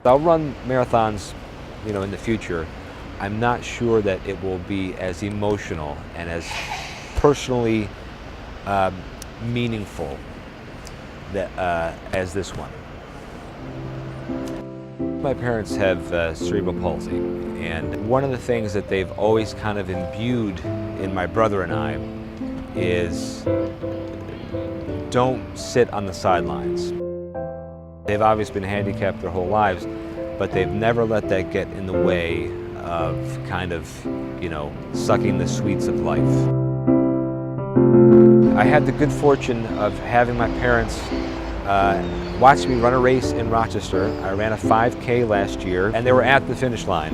I'll run marathons, in the future. I'm not sure that it will be as emotional and as personally meaningful as this one. My parents have cerebral palsy, and one of the things that they've always kind of imbued in my brother and I is don't sit on the sidelines. They've obviously been handicapped their whole lives, but they've never let that get in the way of kind of, sucking the sweets of life. I had the good fortune of having my parents watch me run a race in Rochester. I ran a 5K last year, and they were at the finish line,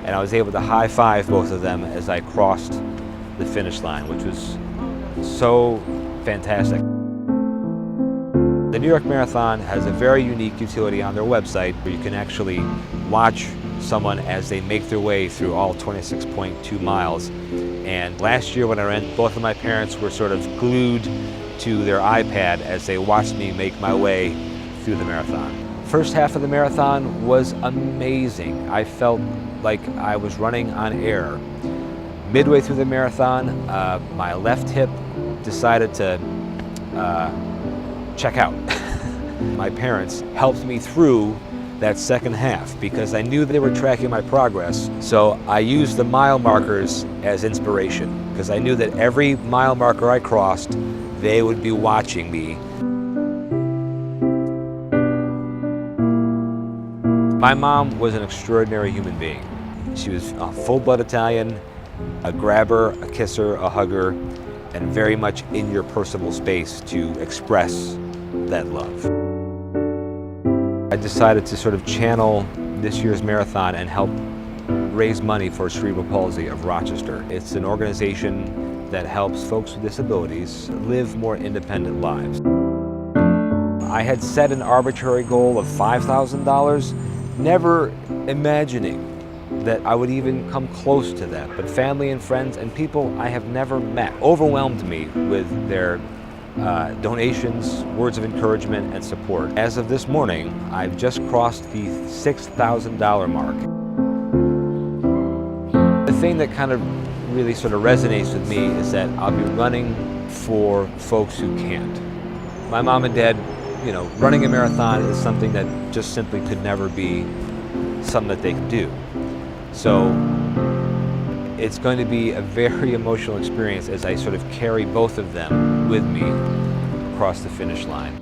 and I was able to high-five both of them as I crossed the finish line, which was so fantastic. The New York Marathon has a very unique utility on their website where you can actually watch someone as they make their way through all 26.2 miles. And last year when I ran, both of my parents were sort of glued to their iPad as they watched me make my way through the marathon. First half of the marathon was amazing. I felt like I was running on air. Midway through the marathon, my left hip decided to check out. My parents helped me through that second half because I knew they were tracking my progress. So I used the mile markers as inspiration because I knew that every mile marker I crossed, they would be watching me. My mom was an extraordinary human being. She was a full-blood Italian, a grabber, a kisser, a hugger, and very much in your personal space to express that love. I decided to sort of channel this year's marathon and help raise money for Cerebral Palsy of Rochester. It's an organization that helps folks with disabilities live more independent lives. I had set an arbitrary goal of $5,000, never imagining that I would even come close to that. But family and friends and people I have never met overwhelmed me with their donations, words of encouragement, and support. As of this morning, I've just crossed the $6,000 mark. The thing that kind of really sort of resonates with me is that I'll be running for folks who can't. My mom and dad, running a marathon is something that just simply could never be something that they could do. So it's going to be a very emotional experience as I sort of carry both of them with me across the finish line.